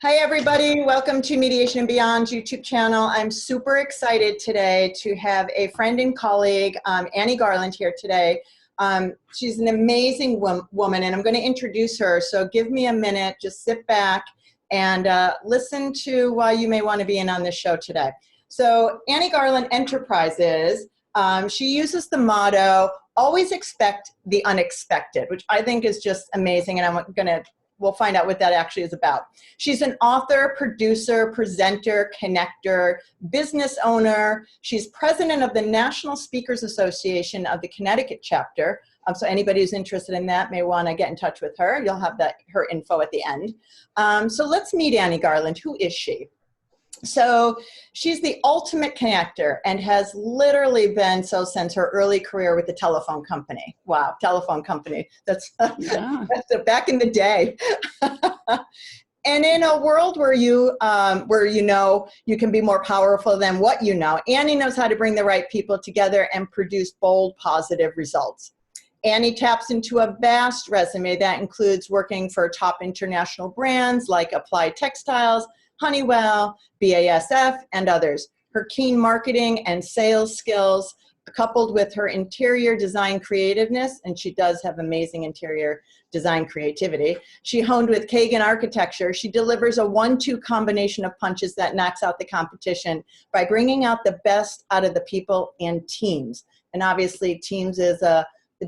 Hi everybody, welcome to Mediation and Beyond YouTube channel. I'm super excited today to have a friend and colleague, Annie Garland, here today. She's an amazing woman and I'm going to introduce her, so give me a minute, just sit back and listen to why you may want to be in on this show today. So Annie Garland Enterprises, she uses the motto, always expect the unexpected, which I think is just amazing, and we'll find out what that actually is about. She's an author, producer, presenter, connector, business owner. She's president of the National Speakers Association of the Connecticut chapter. So anybody who's interested in that may want to get in touch with her. You'll have her info at the end. So let's meet Annie Garland. Who is she? So she's the ultimate connector and has literally been so since her early career with the telephone company. Wow, telephone company. That's, Yeah. that's back in the day. And in a world where you know you can be more powerful than what you know, Annie knows how to bring the right people together and produce bold, positive results. Annie taps into a vast resume that includes working for top international brands like Applied Textiles, Honeywell, BASF, and others. Her keen marketing and sales skills, coupled with her interior design creativeness, and she does have amazing interior design creativity, she honed with Kagan Architecture. She delivers a 1-2 combination of punches that knocks out the competition by bringing out the best out of the people and teams. And obviously, teams is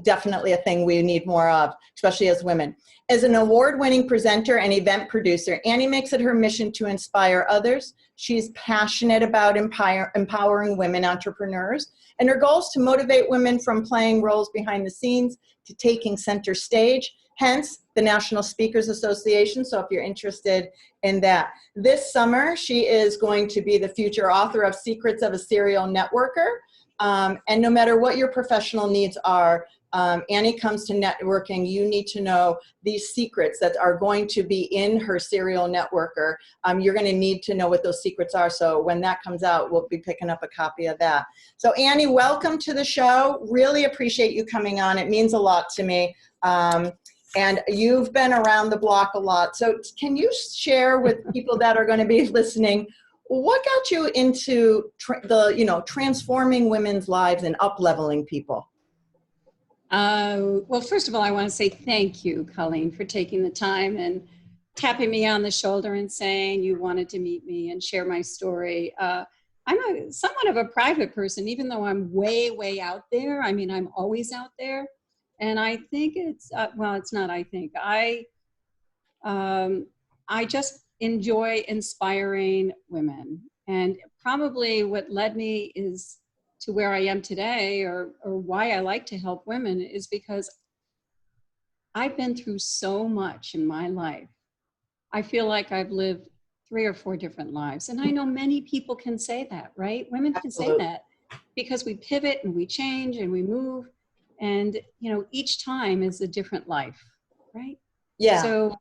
definitely a thing we need more of, especially as women. As an award-winning presenter and event producer, Annie makes it her mission to inspire others. She's passionate about empowering women entrepreneurs, and her goal is to motivate women from playing roles behind the scenes to taking center stage, hence the National Speakers Association, so if you're interested in that. This summer, she is going to be the future author of Secrets of a Serial Networker, and no matter what your professional needs are, Annie comes to networking, you need to know these secrets that are going to be in her serial networker. You're going to need to know what those secrets are. So when that comes out, we'll be picking up a copy of that. So Annie, welcome to the show. Really appreciate you coming on. It means a lot to me. And you've been around the block a lot. So can you share with people that are going to be listening, what got you into transforming women's lives and up-leveling people? Well, first of all, I want to say thank you, Colleen, for taking the time and tapping me on the shoulder and saying you wanted to meet me and share my story. I'm somewhat of a private person, even though I'm way, way out there. I mean, I'm always out there. And I think it's, well, it's not, I think. I just enjoy inspiring women. And probably what led me is to where I am today, or why I like to help women, is because I've been through so much in my life. I feel like I've lived 3 or 4 different lives. And I know many people can say that, right? Women can say that because we pivot and we change and we move. And, you know, each time is a different life, right? Yeah. So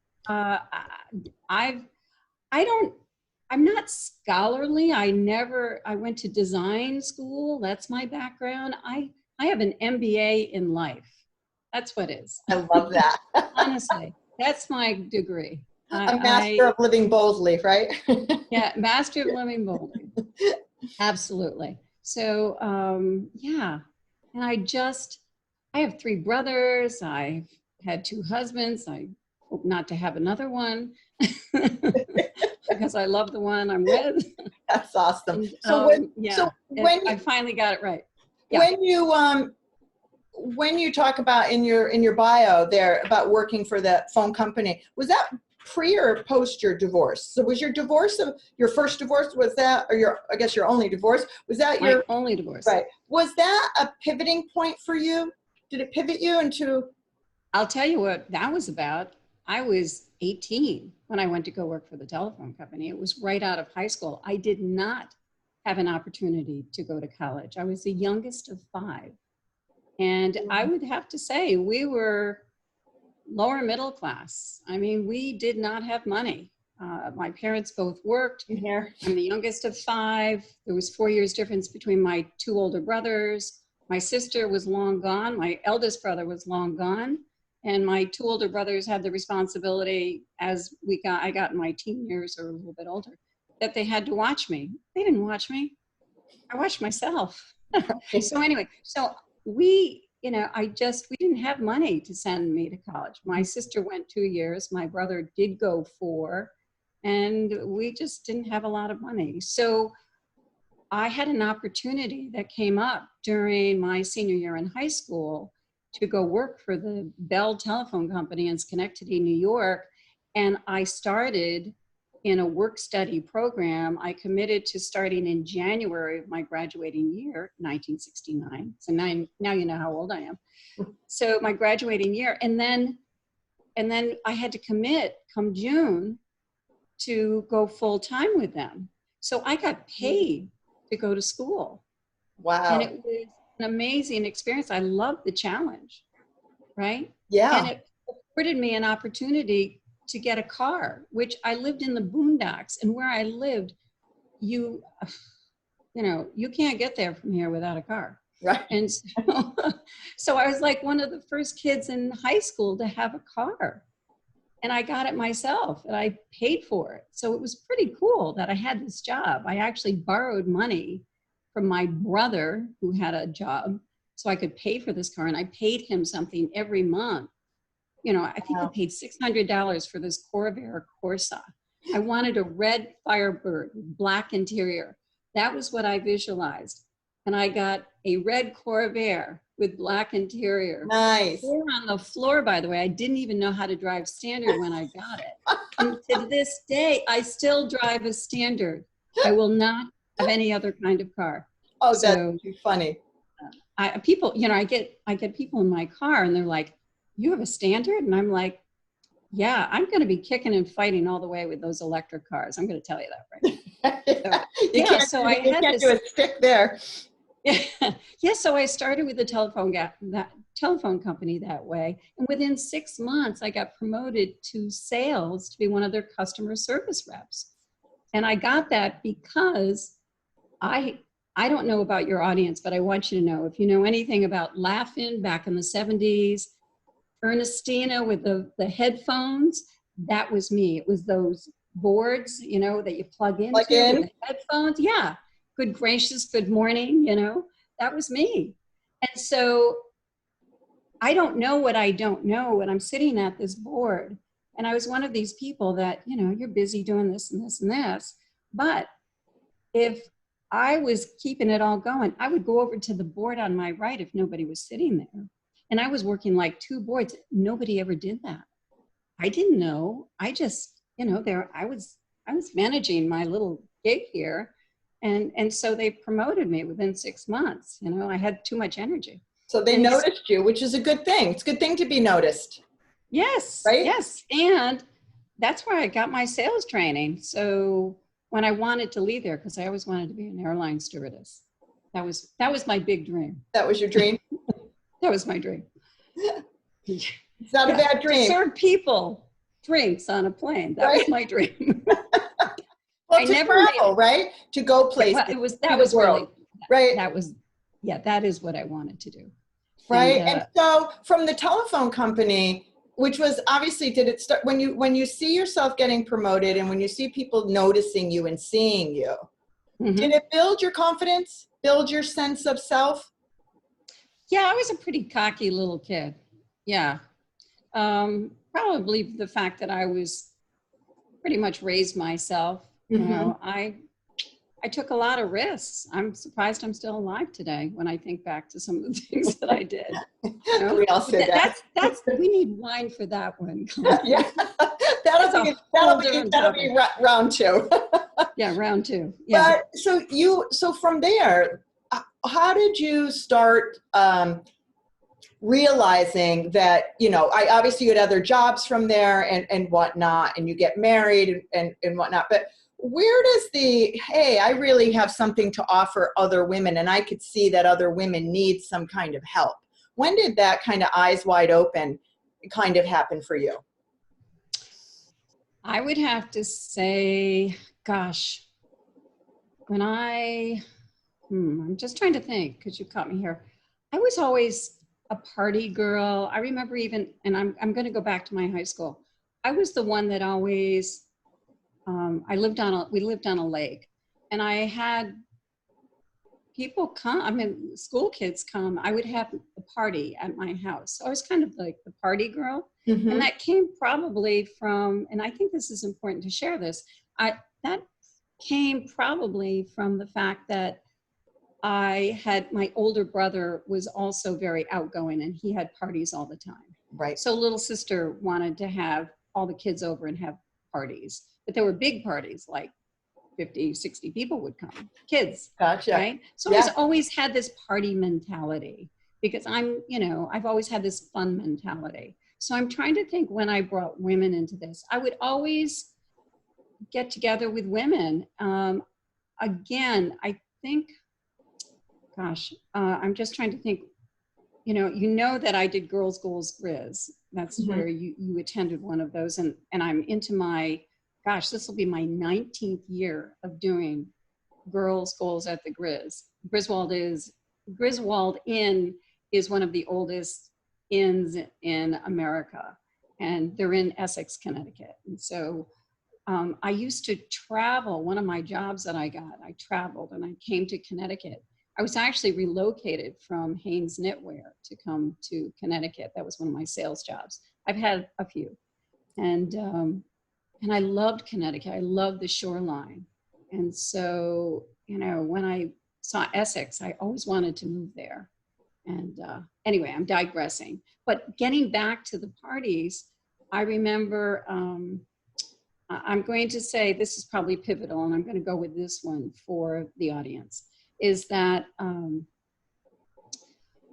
I'm not scholarly. I went to design school. That's my background. I have an MBA in life. That's what it is. I love that. Honestly, that's my degree. A master of living boldly, right? Yeah, master of living boldly. Absolutely. So, yeah. And I have 3 brothers. I've had 2 husbands. I hope not to have another one. Because I love the one I'm with. That's awesome. And, I finally got it right. Yeah. When you talk about in your bio there about working for the phone company, was that pre or post your divorce? So was your divorce your first divorce? Was that, or I guess your only divorce? Was that my only divorce? Right. Was that a pivoting point for you? Did it pivot you into? I'll tell you what that was about. I was 18 when I went to go work for the telephone company. It was right out of high school. I did not have an opportunity to go to college. I was the youngest of 5. And I would have to say we were lower middle class. I mean, we did not have money. My parents both worked. I'm the youngest of 5. There was 4 years difference between my 2 older brothers. My sister was long gone. My eldest brother was long gone. And my two older brothers had the responsibility as I got in my teen years or a little bit older, that they had to watch me. They didn't watch me. I watched myself. So anyway, so we didn't have money to send me to college. My sister went 2 years. My brother did go 4, and we just didn't have a lot of money. So I had an opportunity that came up during my senior year in high school to go work for the Bell Telephone Company in Schenectady, New York. And I started in a work-study program. I committed to starting in January of my graduating year, 1969. So now you know how old I am. So my graduating year, and then I had to commit come June to go full-time with them. So I got paid to go to school. Wow. And it was an amazing experience. I loved the challenge, right? Yeah. And it afforded me an opportunity to get a car, which I lived in the boondocks, and where I lived, you can't get there from here without a car. Right. And so I was like one of the first kids in high school to have a car, and I got it myself and I paid for it. So it was pretty cool that I had this job. I actually borrowed money from my brother who had a job so I could pay for this car, and I paid him something every month. I think I paid $600 for this Corvair Corsa. I wanted a red Firebird with black interior. That was what I visualized. And I got a red Corvair with black interior. Nice. Four on the floor, by the way. I didn't even know how to drive Standard when I got it. And to this day, I still drive a Standard. I will not have any other kind of car. Oh, that's funny. I get people in my car and they're like, "You have a Standard?" And I'm like, "Yeah, I'm going to be kicking and fighting all the way with those electric cars. I'm going to tell you that right now." You can't do a stick there. Yeah, so I started with the telephone company that way. And within 6 months, I got promoted to sales to be one of their customer service reps. And I got that because I don't know about your audience, but I want you to know, if you know anything about Laugh-In back in the 70s, Ernestina with the headphones, that was me. It was those boards, that you plug into with the headphones. Yeah. Good gracious, good morning, that was me. And so I don't know what I don't know when I'm sitting at this board. And I was one of these people that, you're busy doing this and this and this. But if I was keeping it all going, I would go over to the board on my right if nobody was sitting there. And I was working like 2 boards. Nobody ever did that. I didn't know. I just, I was managing my little gig here. And so they promoted me within 6 months. I had too much energy. So they noticed you, which is a good thing. It's a good thing to be noticed. Yes. Right? Yes. And that's where I got my sales training. So when I wanted to leave there, because I always wanted to be an airline stewardess, that was my big dream. That was your dream? That was my dream. It's not a bad dream. To serve people drinks on a plane. That was my dream. Well, to travel, right? To go places. Yeah, that was really, right? That is what I wanted to do. Right. And so from the telephone company, which was obviously, did it start when you see yourself getting promoted and when you see people noticing you and seeing you, did it build your confidence, build your sense of self? Yeah, I was a pretty cocky little kid. Yeah. Probably the fact that I was pretty much raised myself. I took a lot of risks. I'm surprised I'm still alive today when I think back to some of the things that I did. We all say that. We need wine for that one. Yeah, that'll be round 2. Yeah, round 2. Yeah. But so from there, how did you start realizing that, obviously you had other jobs from there and whatnot, and you get married and whatnot, but where does hey, I really have something to offer other women and I could see that other women need some kind of help? When did that kind of eyes wide open kind of happen for you? I would have to say, gosh, when I'm just trying to think, because you caught me here. I was always a party girl. I remember even, and I'm going to go back to my high school. I was the one that always, we lived on a lake, and I had people come, I mean, school kids come. I would have a party at my house. So I was kind of like the party girl. Mm-hmm. And that came probably from, and I think this is important to share this, that came probably from the fact that my older brother was also very outgoing, and he had parties all the time. Right. So little sister wanted to have all the kids over and have parties, but there were big parties, like 50, 60 people would come, kids. Gotcha. Right? So Yeah. I've always had this party mentality because I've always had this fun mentality. So I'm trying to think, when I brought women into this, I would always get together with women. Again, I think, gosh, I'm just trying to think, that I did Girls Goals Grizz. That's Mm-hmm. where you attended one of those. And I'm into this will be my 19th year of doing Girls Goals at the Grizz. Griswold Inn is one of the oldest inns in America, and they're in Essex, Connecticut. And so I used to travel. One of my jobs that I traveled, and I came to Connecticut. I was actually relocated from Hanes Knitwear to come to Connecticut. That was one of my sales jobs. I've had a few. And I loved Connecticut. I loved the shoreline. And so, when I saw Essex, I always wanted to move there. And anyway, I'm digressing. But getting back to the parties, I remember, I'm going to say this is probably pivotal, and I'm going to go with this one for the audience, is that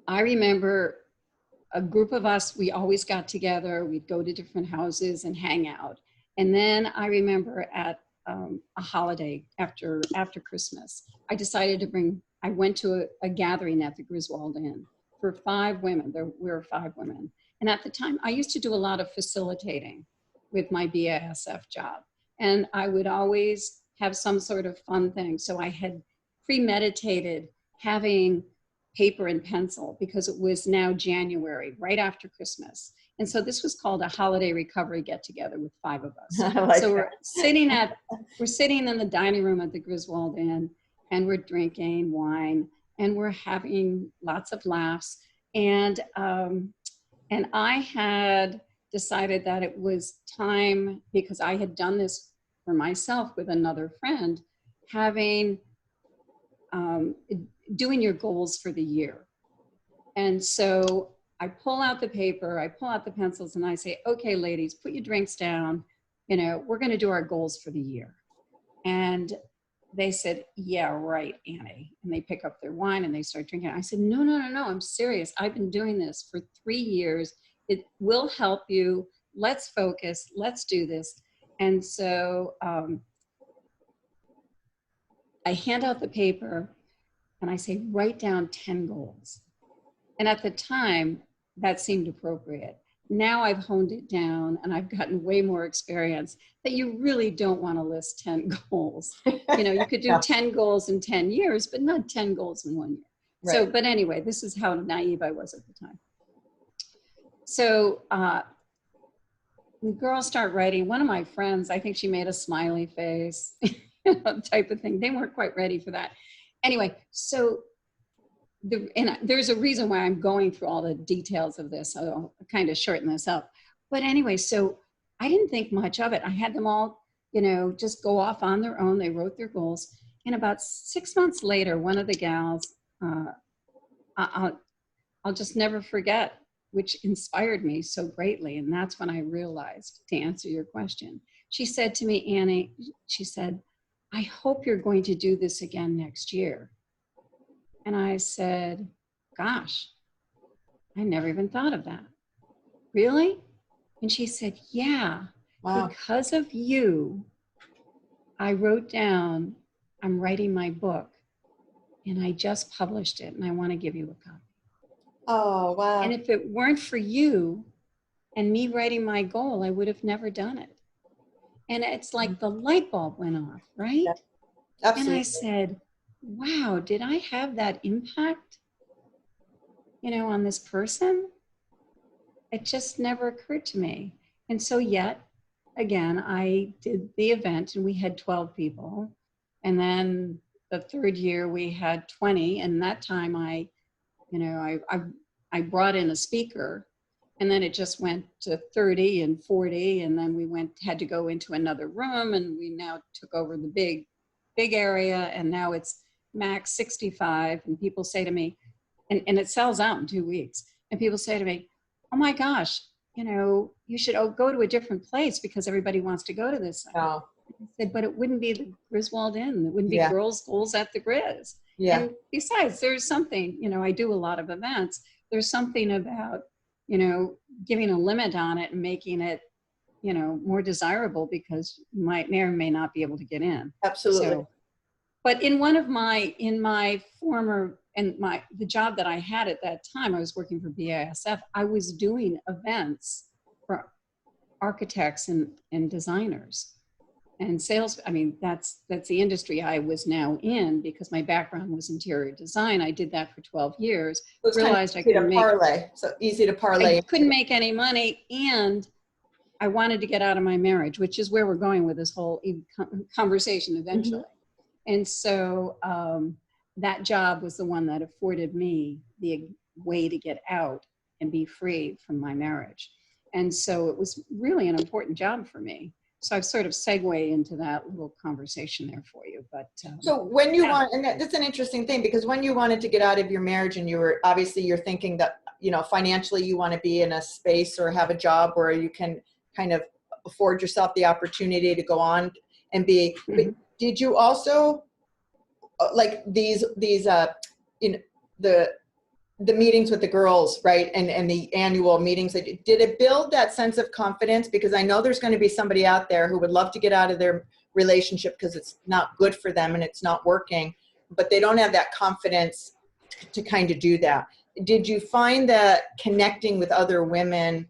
I remember a group of us, we always got together, we'd go to different houses and hang out. And then I remember at a holiday after Christmas, I went to a gathering at the Griswold Inn for 5 women. We were 5 women. And at the time, I used to do a lot of facilitating with my BASF job. And I would always have some sort of fun thing. So I had premeditated having paper and pencil because it was now January, right after Christmas. And so this was called a holiday recovery get together with 5 of us. So we're sitting in the dining room at the Griswold Inn, and we're drinking wine, and we're having lots of laughs. And I had decided that it was time, because I had done this for myself with another friend, doing your goals for the year. And so I pull out the paper, I pull out the pencils, and I say, okay, ladies, put your drinks down. We're going to do our goals for the year. And they said, yeah, right, Annie. And they pick up their wine and they start drinking. I said, no, I'm serious. I've been doing this for 3 years. It will help you. Let's focus. Let's do this. And so I hand out the paper and I say, write down 10 goals. And at the time, that seemed appropriate. Now I've honed it down and I've gotten way more experience that you really don't want to list 10 goals. You could do 10 goals in 10 years, but not 10 goals in 1 year. Right. So, but anyway, this is how naive I was at the time. So the girls start writing. One of my friends, I think she made a smiley face, type of thing. They weren't quite ready for that. Anyway, so there's a reason why I'm going through all the details of this. So I'll kind of shorten this up. But anyway, so I didn't think much of it. I had them all, just go off on their own. They wrote their goals. And about 6 months later, one of the gals, I'll just never forget, which inspired me so greatly. And that's when I realized, to answer your question, she said to me, Annie, she said, I hope you're going to do this again next year. And I said, gosh, I never even thought of that. Really? And she said, yeah, wow. Because of you, I wrote down, I'm writing my book, and I just published it, and I want to give you a copy. Oh, wow. And if it weren't for you and me writing my goal, I would have never done it. And it's like the light bulb went off, right? Yeah, absolutely. And I said, wow, did I have that impact? on this person, it just never occurred to me. And so yet, again, I did the event and we had 12 people. And then the third year we had 20. And that time I brought in a speaker, and then it just went to 30 and 40. And then we had to go into another room, and we now took over the big area. And now it's max 65. And people say to me, and it sells out in 2 weeks. And people say to me, oh my gosh, you should go to a different place because everybody wants to go to this. Oh. I said, but it wouldn't be the Griswold Inn. It wouldn't be Girls' Goals at the Grizz. Yeah. And besides, there's something, I do a lot of events. There's something about, giving a limit on it and making it, more desirable because you may or may not be able to get in. Absolutely. So, but in my former, the job that I had at that time, I was working for BASF, I was doing events for architects and designers and sales. I mean, that's the industry I was now in because my background was interior design. I did that for 12 years. Realized I couldn't easy to parlay. I couldn't make any money, and I wanted to get out of my marriage, which is where we're going with this whole conversation eventually. Mm-hmm. And so that job was the one that afforded me the way to get out and be free from my marriage. And so it was really an important job for me. So I've sort of segued into that little conversation there for you. But so when you and that's an interesting thing, because when you wanted to get out of your marriage and you're thinking that, financially you want to be in a space or have a job where you can kind of afford yourself the opportunity to go on and be, mm-hmm. Did you also like these the meetings with the girls, right? And the annual meetings, did it build that sense of confidence? Because I know there's going to be somebody out there who would love to get out of their relationship because it's not good for them and it's not working, but they don't have that confidence to kind of do that. Did you find that connecting with other women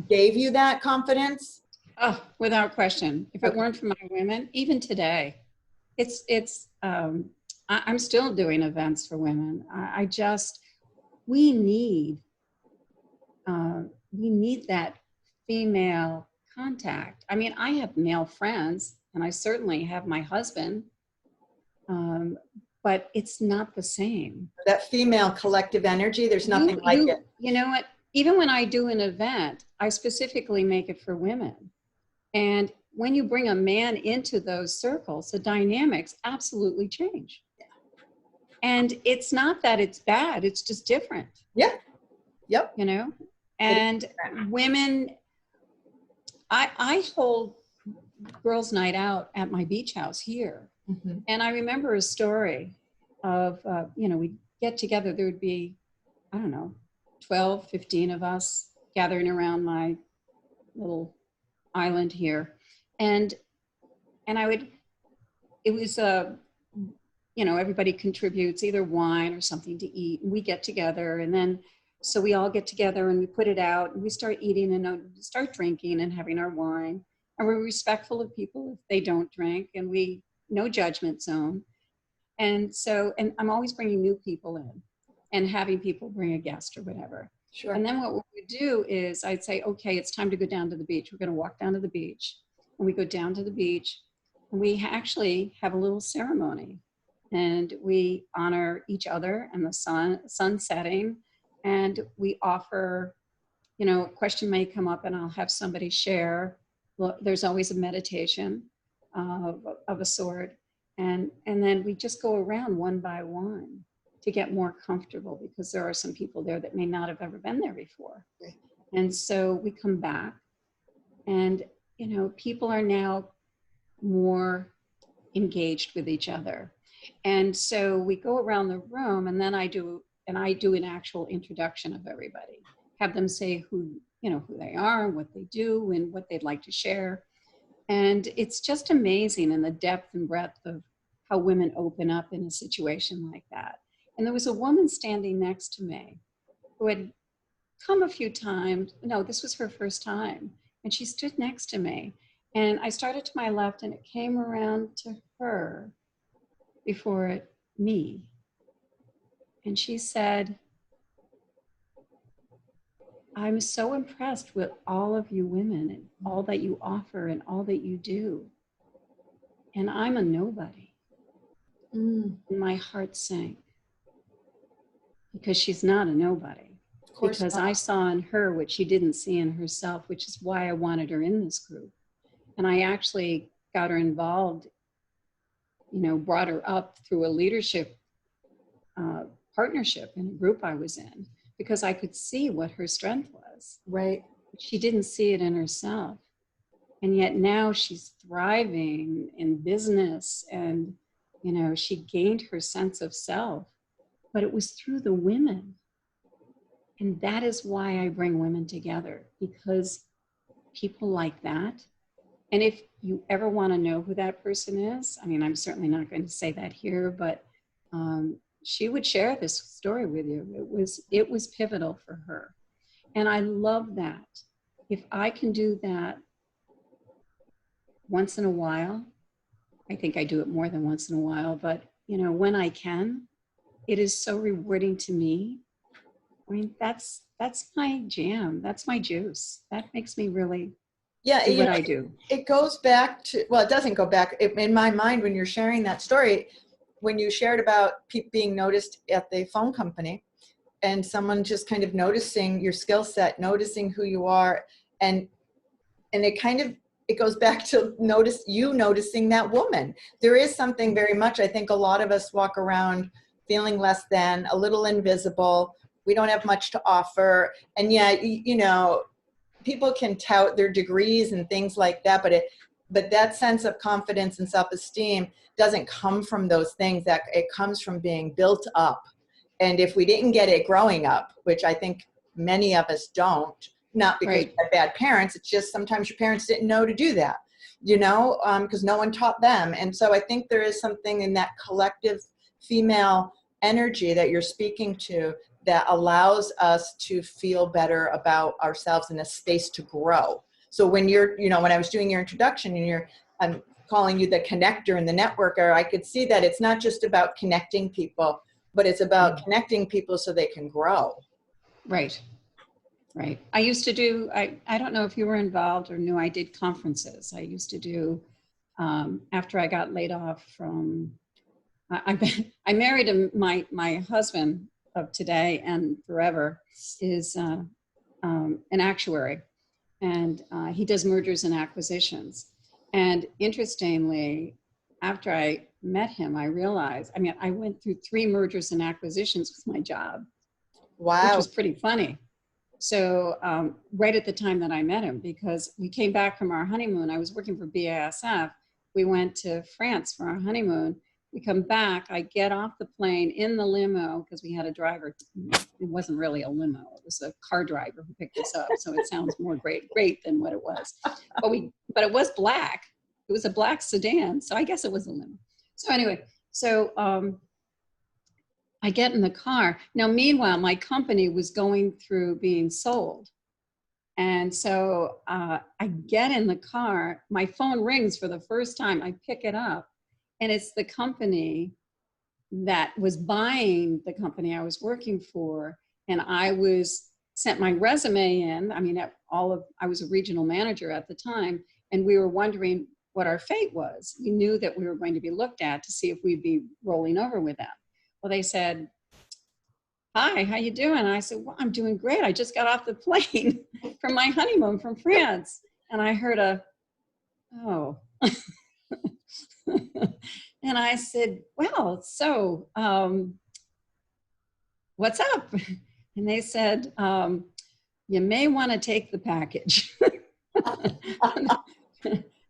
gave you that confidence? Oh, without question. If it weren't for my women, even today, I'm still doing events for women. We need that female contact. I mean, I have male friends, and I certainly have my husband, but it's not the same. That female collective energy, there's nothing like it. You know what? Even when I do an event, I specifically make it for women. And when you bring a man into those circles, the dynamics absolutely change. And it's not that it's bad, it's just different. Yeah. Yep. And women, I hold girls' night out at my beach house here. Mm-hmm. And I remember a story of, we'd get together, there would be, 12, 15 of us gathering around my little island here. And it was everybody contributes either wine or something to eat, and we get together, and then so we all get together and we put it out and we start eating and start drinking and having our wine, and we're respectful of people if they don't drink, and no judgment zone. And I'm always bringing new people in and having people bring a guest or whatever. Sure. And then what we would do is I'd say, okay, it's time to go down to the beach. We're going to walk down to the beach. And we go down to the beach, and we actually have a little ceremony. And we honor each other and the sun setting. And we offer, a question may come up and I'll have somebody share. Well, there's always a meditation of a sort. And then we just go around one by one to get more comfortable, because there are some people there that may not have ever been there before. And so we come back and, people are now more engaged with each other. And so we go around the room, and then I do an actual introduction of everybody, have them say who they are and what they do and what they'd like to share. And it's just amazing in the depth and breadth of how women open up in a situation like that. And there was a woman standing next to me who had come a few times. No, this was her first time. And she stood next to me. And I started to my left, and it came around to her before me. And she said, I'm so impressed with all of you women and all that you offer and all that you do. And I'm a nobody. Mm, And my heart sank because she's not a nobody. of course Because not. I saw in her what she didn't see in herself, which is why I wanted her in this group. And I actually got her involved, brought her up through a leadership partnership in a group I was in, because I could see what her strength was. Right. She didn't see it in herself. And yet now she's thriving in business, and, she gained her sense of self, but it was through the women. And that is why I bring women together, because people like that. And if you ever want to know who that person is, I mean, I'm certainly not going to say that here, but she would share this story with you. It was pivotal for her. And I love that. If I can do that once in a while, I think I do it more than once in a while, but when I can, it is so rewarding to me. I mean, that's my jam. That's my juice. That makes me really do what I do. It goes back to, well, it doesn't go back. In my mind, when you're sharing that story, when you shared about being noticed at the phone company and someone just kind of noticing your skill set, noticing who you are, and it goes back to noticing that woman. There is something very much, I think a lot of us walk around feeling less than, a little invisible. We don't have much to offer. And yet, people can tout their degrees and things like that, but that sense of confidence and self-esteem doesn't come from those things. That it comes from being built up. And if we didn't get it growing up, which I think many of us don't, not because Right. we had bad parents, it's just sometimes your parents didn't know to do that, because no one taught them. And so I think there is something in that collective female energy that you're speaking to that allows us to feel better about ourselves in a space to grow. So when when I was doing your introduction and I'm calling you the connector and the networker, I could see that it's not just about connecting people, but it's about connecting people so they can grow. Right. Right. I used to do, I don't know if you were involved or knew, I did conferences. I used to do, after I got laid off from, I married my husband of today and forever is an actuary, and he does mergers and acquisitions. And interestingly, after I met him, I realized, I went through 3 mergers and acquisitions with my job, Wow. which was pretty funny. So right at the time that I met him, because we came back from our honeymoon, I was working for BASF. We went to France for our honeymoon. We come back, I get off the plane in the limo, because we had a driver. It wasn't really a limo, it was a car driver who picked us up. So it sounds more great than what it was. But it was black. It was a black sedan, so I guess it was a limo. So anyway, I get in the car. Now, meanwhile, my company was going through being sold. And so I get in the car, my phone rings for the first time, I pick it up, and it's the company that was buying the company I was working for. And I was sent my resume in. I was a regional manager at the time, and we were wondering what our fate was. We knew that we were going to be looked at to see if we'd be rolling over with them. Well, they said, "Hi, how you doing?" And I said, "Well, I'm doing great. I just got off the plane from my honeymoon from France." And I heard "Oh." And I said, "Well, so what's up?" And they said, "You may want to take the package."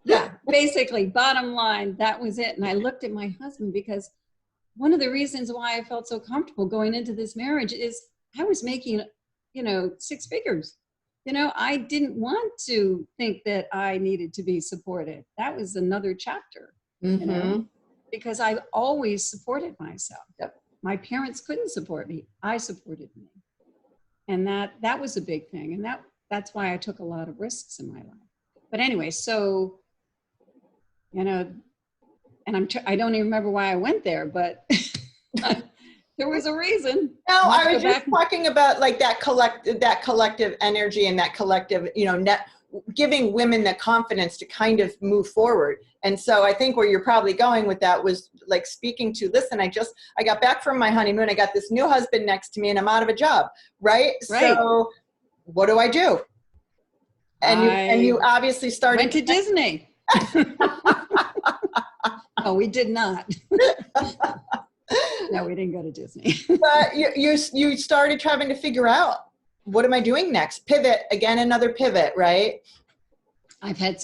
Yeah, basically, bottom line, that was it. And I looked at my husband, because one of the reasons why I felt so comfortable going into this marriage is I was making, 6 figures. I didn't want to think that I needed to be supported. That was another chapter, because I've always supported myself. Yep. My parents couldn't support me. I supported me. And that was a big thing. And that's why I took a lot of risks in my life. But anyway, so, and I don't even remember why I went there, but There was a reason. No, Let's I was go just back. talking about like that collective energy and that collective, giving women the confidence to kind of move forward. And so I think where you're probably going with that was like speaking to, listen, I got back from my honeymoon. I got this new husband next to me and I'm out of a job. Right. Right. So what do I do? And you obviously started. Went to Disney. No, we did not. No, we didn't go to Disney. But you started having to figure out, what am I doing next? Pivot, again, another pivot, right? I've had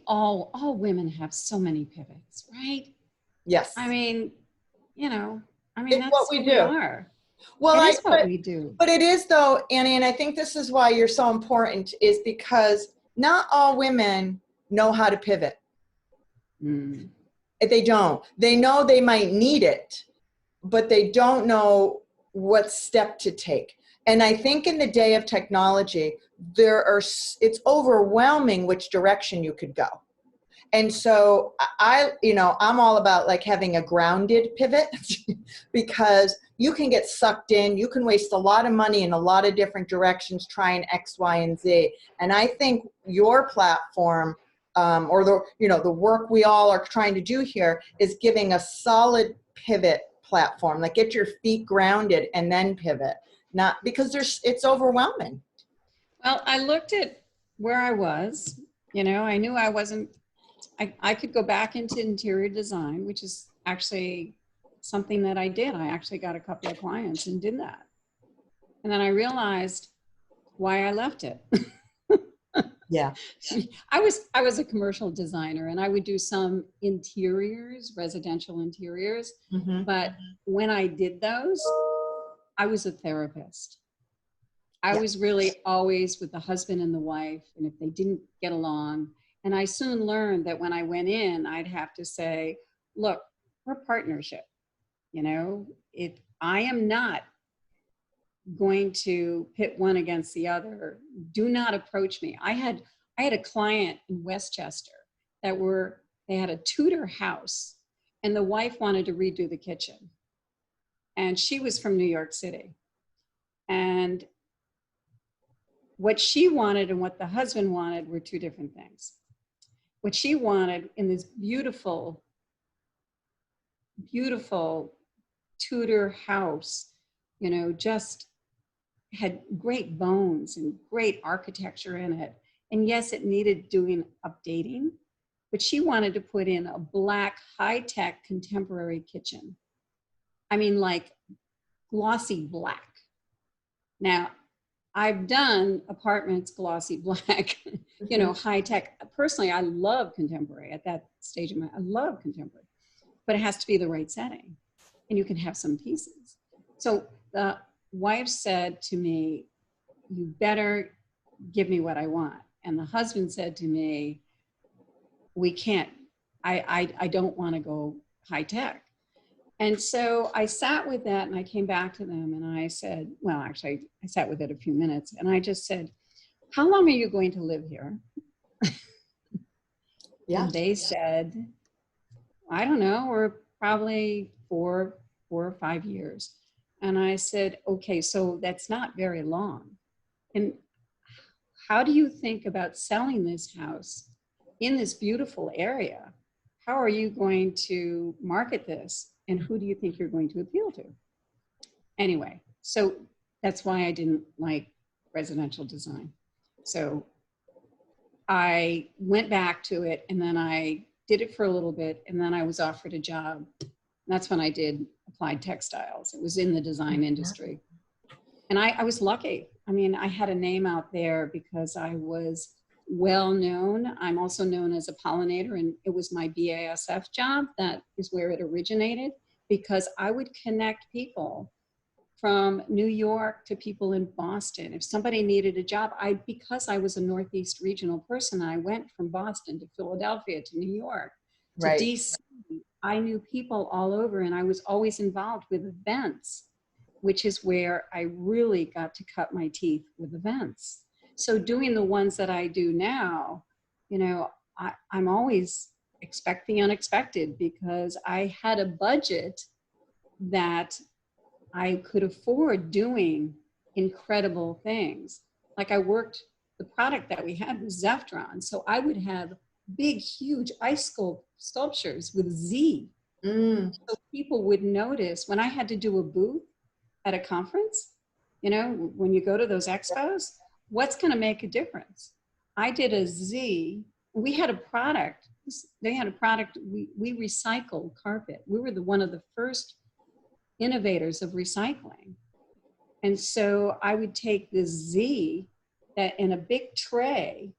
all women have so many pivots, right? Yes. I mean, It's that's what we who do. we are. Well, It is what we do. But it is though, Annie, and I think this is why you're so important, is because not all women know how to pivot. Mm. They don't. They know they might need it, but they don't know what step to take. And I think in the day of technology, it's overwhelming which direction you could go. And so I'm all about like having a grounded pivot because you can get sucked in, you can waste a lot of money in a lot of different directions trying X, Y, and Z. And I think your platform, or the work we all are trying to do here, is giving a solid pivot platform. Like, get your feet grounded and then pivot. Not because it's overwhelming. Well, I looked at where I was. I knew I wasn't. I could go back into interior design, which is actually something that I did. I actually got a couple of clients and did that. And then I realized why I left it. Yeah. I was a commercial designer, and I would do some interiors, residential interiors. Mm-hmm. But when I did those, I was a therapist. I was really always with the husband and the wife, and if they didn't get along, and I soon learned that when I went in, I'd have to say, look, we're a partnership. If I am not going to pit one against the other, do not approach me. I had a client in Westchester they had a Tudor house, and the wife wanted to redo the kitchen. And she was from New York City. And what she wanted and what the husband wanted were two different things. What she wanted in this beautiful, beautiful Tudor house, just had great bones and great architecture in it. And yes, it needed doing updating, but she wanted to put in a black, high-tech contemporary kitchen. I mean, like glossy black. Now, I've done apartments glossy black, high tech. Personally, I love contemporary at that stage of I love contemporary, but it has to be the right setting, and you can have some pieces. So the wife said to me, you better give me what I want. And the husband said to me, we can't, I don't want to go high tech. And so I sat with that, and I came back to them, and I said, well, actually, I sat with it a few minutes, and I just said, how long are you going to live here? Yeah. And they said, I don't know, we're probably four or 5 years. And I said, okay, so that's not very long. And how do you think about selling this house in this beautiful area? How are you going to market this? And who do you think you're going to appeal to? Anyway, so that's why I didn't like residential design. So I went back to it, and then I did it for a little bit, and then I was offered a job. That's when I did applied textiles. It was in the design industry. And I was lucky. I mean, I had a name out there because I was well known. I'm also known as a pollinator, and it was my BASF job. That is where it originated, because I would connect people from New York to people in Boston. If somebody needed a job, because I was a Northeast regional person, I went from Boston to Philadelphia to New York to Right. DC. I knew people all over, and I was always involved with events, which is where I really got to cut my teeth with events. So doing the ones that I do now, I'm always expect the unexpected, because I had a budget that I could afford doing incredible things. Like the product that we had was Zephron. So I would have big, huge ice sculptures with Z. So people would notice when I had to do a booth at a conference, you know, when you go to those expos, what's going to make a difference? I did a Z. We had a product. They had a product. We recycled carpet. We were one of the first innovators of recycling. And so I would take this Z that in a big tray,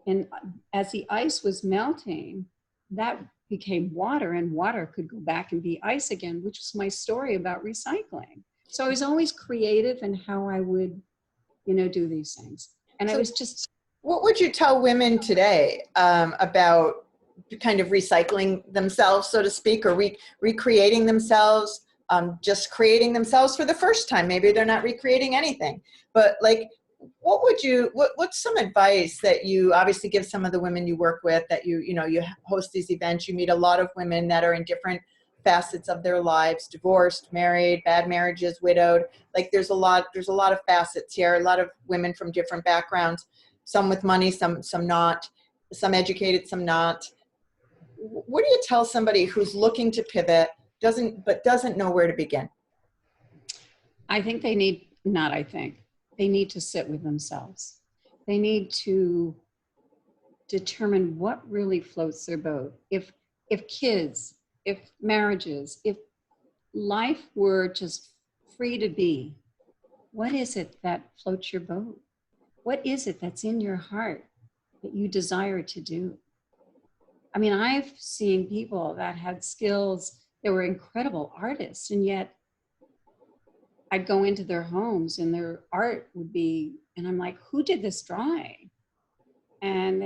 and as the ice was melting, that became water, and water could go back and be ice again, which was my story about recycling. So I was always creative in how I would, you know, do these things. And so I was just... What would you tell women today about kind of recycling themselves, so to speak, or recreating themselves, just creating themselves for the first time? Maybe they're not recreating anything, but like, what's some advice that you obviously give some of the women you work with, that you know, you host these events, you meet a lot of women that are in different facets of their lives, divorced, married, bad marriages, widowed. Like there's a lot of facets here, a lot of women from different backgrounds, some with money, some not, some educated, some not. What do you tell somebody who's looking to pivot, doesn't know where to begin? I think they need to sit with themselves. They need to determine what really floats their boat. If kids, if marriages, if life were just free to be, what is it that floats your boat? What is it that's in your heart that you desire to do? I mean, I've seen people that had skills, they were incredible artists, and yet I'd go into their homes and their art would be, and I'm like, who did this drawing? And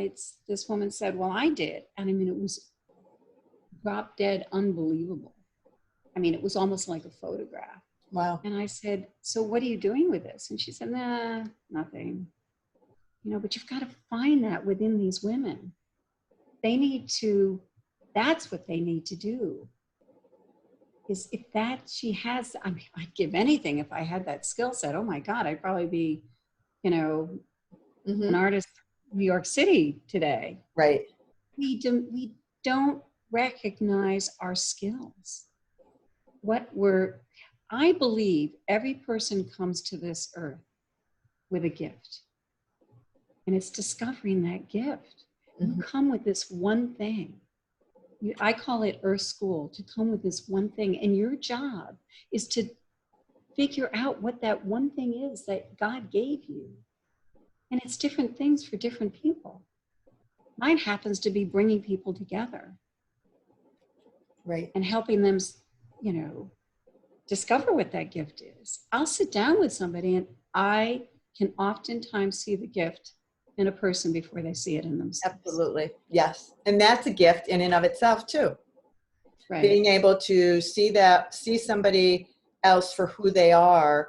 this woman said, well, I did. And I mean, it was drop dead unbelievable. I mean, it was almost like a photograph. Wow. And I said, so what are you doing with this? And she said, nah, nothing. You know, but you've got to find that within these women. That's what they need to do. Is if that she has, I mean, I'd give anything if I had that skill set. Oh my God, I'd probably be, you know, an artist in New York City today. Right. We don't recognize our skills. I believe every person comes to this earth with a gift. And it's discovering that gift. You come with this one thing. I call it Earth School, to come with this one thing. And your job is to figure out what that one thing is that God gave you. And it's different things for different people. Mine happens to be bringing people together. Right. And helping them, you know, discover what that gift is. I'll sit down with somebody and I can oftentimes see the gift in a person before they see it in themselves. Absolutely. Yes. And that's a gift in and of itself too. Right. Being able to see somebody else for who they are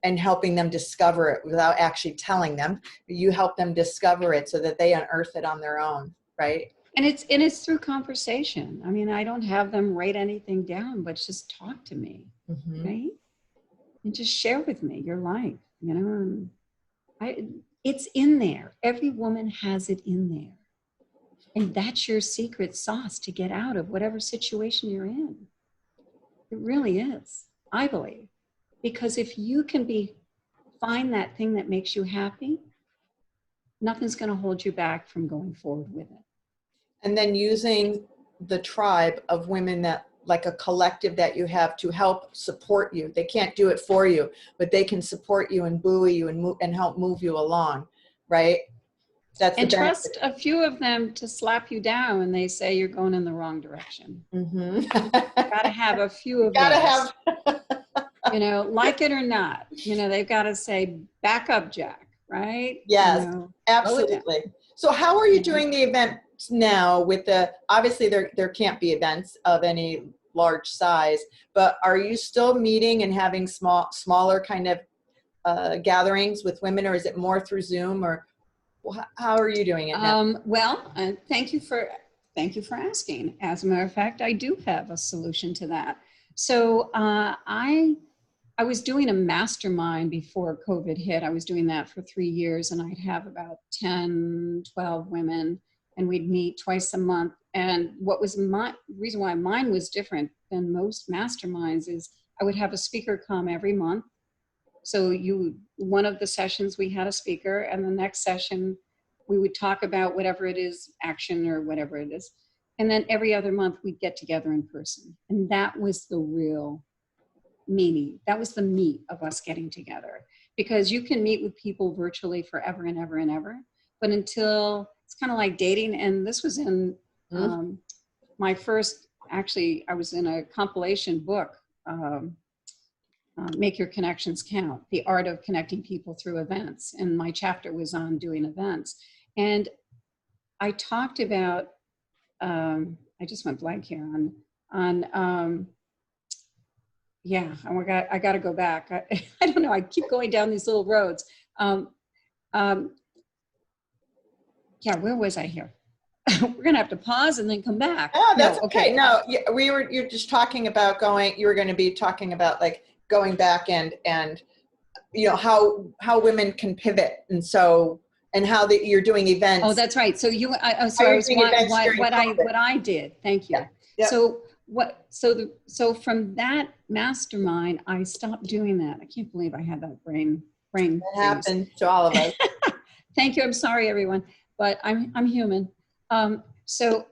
and helping them discover it without actually telling them. You help them discover it so that they unearth it on their own. Right. And it's through conversation. I mean, I don't have them write anything down, but just talk to me. Right. And just share with me your life, you know, and it's in there. Every woman has it in there. And that's your secret sauce to get out of whatever situation you're in. It really is, I believe. Because if you can find that thing that makes you happy, nothing's going to hold you back from going forward with it. And then using the tribe of women, that like a collective that you have, to help support you. They can't do it for you, but they can support you and buoy you and help move you along, right? And trust a few of them to slap you down when they say you're going in the wrong direction. Got to have a few of those. You know, like it or not, you know, they've got to say, back up, Jack, right? Yes, you know, absolutely. So how are you doing the event now with obviously there can't be events of any large size, but are you still meeting and having smaller kind of gatherings with women, or is it more through Zoom, or how are you doing it now? Well, thank you for asking. As a matter of fact, I do have a solution to that. So I I was doing a mastermind before COVID hit. I was doing that for 3 years, and I'd have about 10, 12 women, and we'd meet twice a month. And what was my reason why mine was different than most masterminds is I would have a speaker come every month. So one of the sessions we had a speaker, and the next session we would talk about whatever it is, action or whatever it is. And then every other month we'd get together in person. And that was the real meaning. That was the meat of us getting together, because you can meet with people virtually forever and ever and ever. But until, it's kind of like dating. And this was in my first, actually, I was in a compilation book, Make Your Connections Count, The Art of Connecting People Through Events. And my chapter was on doing events. And I talked about, I just went blank here yeah, I got to go back. I don't know. I keep going down these little roads. Yeah, where was I here? We're going to have to pause and then come back. Oh, that's okay. No, you're just talking about you were going to be talking about like going back and you know, how women can pivot. And so, and how you're doing events. Oh, that's right. So what I did. Thank you. Yeah. Yep. So from that mastermind, I stopped doing that. I can't believe I had that brain. It happened to all of us. Thank you. I'm sorry, everyone, but I'm human. So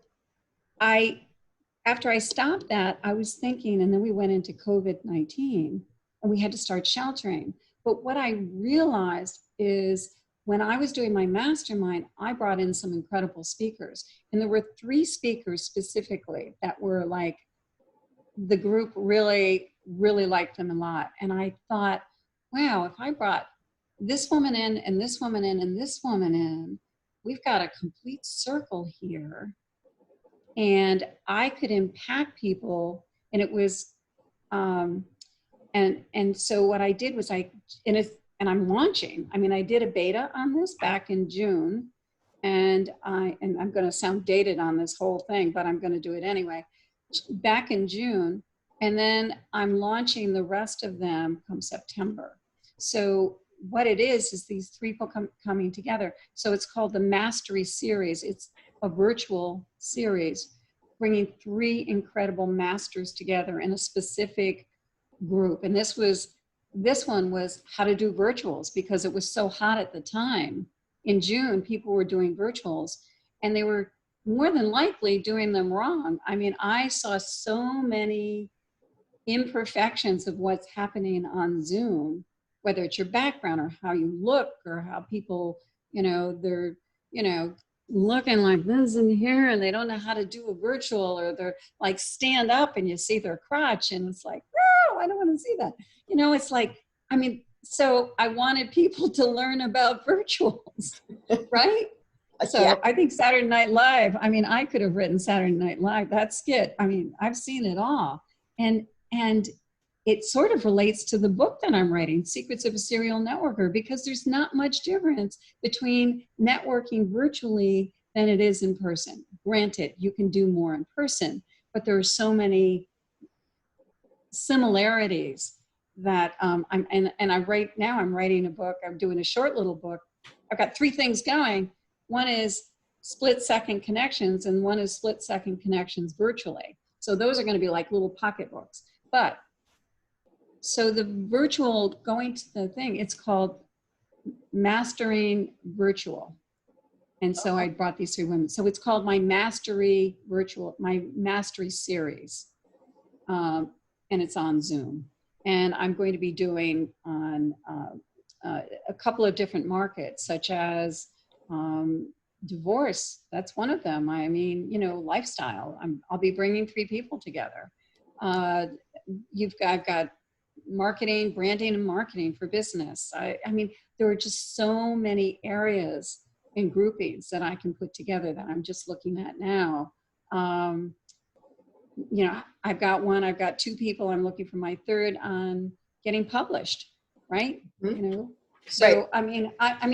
after I stopped that, I was thinking, and then we went into COVID-19 and we had to start sheltering. But what I realized is when I was doing my mastermind, I brought in some incredible speakers. And there were 3 speakers specifically that were like, the group really, really liked them a lot. And I thought, wow, if I brought this woman in and this woman in and this woman in, we've got a complete circle here. And I could impact people. And it was, and so what I did was and I'm launching. I mean, I did a beta on this back in June, and I'm going to sound dated on this whole thing, but I'm going to do it anyway. Back in June, and then I'm launching the rest of them come September. So what it is these 3 people coming together. So it's called the Mastery Series. It's a virtual series bringing 3 incredible masters together in a specific group. And this one was how to do virtuals, because it was so hot at the time. In June, people were doing virtuals, and they were more than likely doing them wrong. I mean, I saw so many imperfections of what's happening on Zoom, whether it's your background or how you look or how people, they're, looking like this in here and they don't know how to do a virtual, or they're like stand up and you see their crotch and it's like, no, I don't want to see that. It's like, I mean, so I wanted people to learn about virtuals, right? So yeah. I think Saturday Night Live, I mean, I could have written Saturday Night Live, that skit. I mean, I've seen it all. And it sort of relates to the book that I'm writing, Secrets of a Serial Networker, because there's not much difference between networking virtually than it is in person. Granted, you can do more in person, but there are so many similarities that I'm writing a book. I'm doing a short little book. I've got 3 things going. One is split-second connections, and one is split-second connections virtually. So those are going to be like little pocketbooks. But so the virtual, going to the thing, it's called Mastering Virtual. And so I brought these 3 women. So it's called my Mastery Series. And it's on Zoom. And I'm going to be doing on a couple of different markets, such as divorce. That's one of them. I mean, lifestyle. I'll be bringing 3 people together. I've got marketing, branding and marketing for business. I mean, there are just so many areas and groupings that I can put together that I'm just looking at now. I've got 2 people. I'm looking for my 3rd on getting published, right? Mm-hmm. So, right. I mean,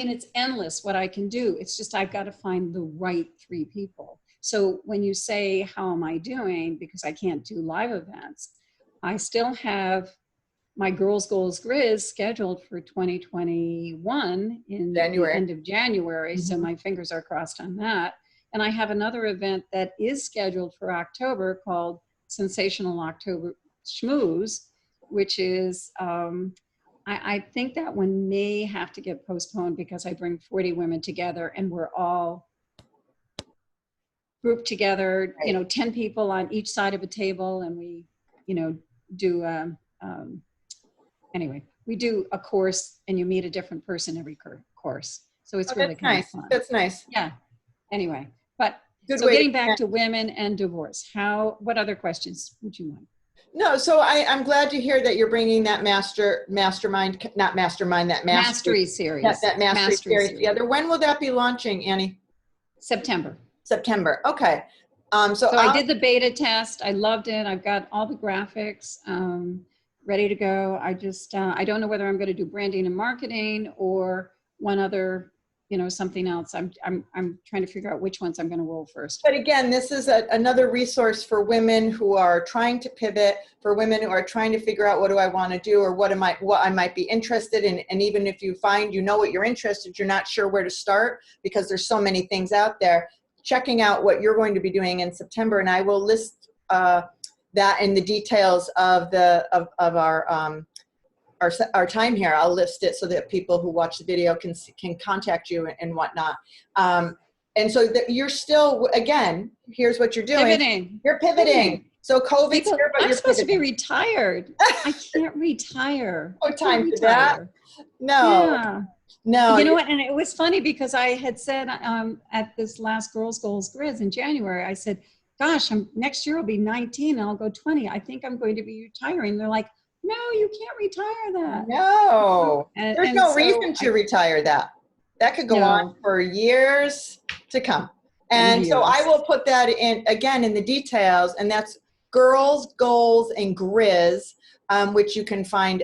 it's endless what I can do. It's just, I've got to find the right 3 people. So when you say, how am I doing? Because I can't do live events, I still have my Girls Goals Grizz scheduled for 2021 in January. the end of January. So Mhm. my fingers are crossed on that. And I have another event that is scheduled for October called Sensational October Schmooze, which is, I think that one may have to get postponed because I bring 40 women together and we're all grouped together, you know, 10 people on each side of a table, and we, you know, do, anyway, we do a course and you meet a different person every course. So it's really kind of fun. That's nice. Yeah. Anyway, but Good so way getting to back connect. to women and divorce, what other questions would you want? No, so I'm glad to hear that you're bringing that mastermind, not mastermind, that Mastery series. that mastery series together. When will that be launching, Annie? September. September. Okay. So I did the beta test. I loved it. I've got all the graphics ready to go. I just, I don't know whether I'm going to do branding and marketing or one other, you know, something else. I'm trying to figure out which ones I'm going to roll first. But again, this is another resource for women who are trying to pivot, for women who are trying to figure out what do I want to do or what I might be interested in. And even if you find you know what you're interested, you're not sure where to start because there's so many things out there. Checking out what you're going to be doing in September, and I will list that in the details of our time here. I'll list it so that people who watch the video can contact you and whatnot. And so that you're still, again, here's what you're doing. Pivoting. You're pivoting. So COVID's here, but I'm you're supposed pivoting. to be retired. I can't retire. No time for that. No. Yeah. No. You know what? And it was funny because I had said at this last Girls Goals Grizz in January, I said, gosh, next year I'll be 19 and I'll go 20. I think I'm going to be retiring. They're like, no, you can't retire that. No. And, There's no reason to retire that. That could go on for years to come. And so I will put that in, again, in the details, and that's Girls, Goals, and Grizz, which you can find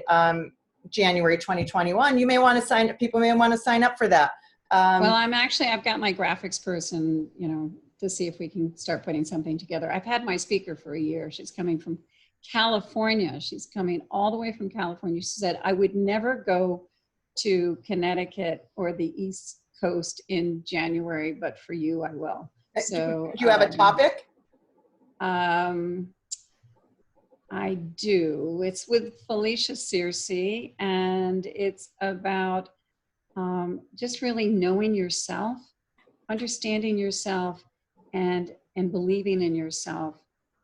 January 2021. You may want to sign up, people may want to sign up for that. Well, I've got my graphics person, you know, to see if we can start putting something together. I've had my speaker for a year. She's coming from California. She's coming all the way from California. She said, I would never go to Connecticut or the East Coast in January, but for you, I will. So do you have a topic? I do. It's with Felicia Searcy, and it's about just really knowing yourself, understanding yourself, and believing in yourself,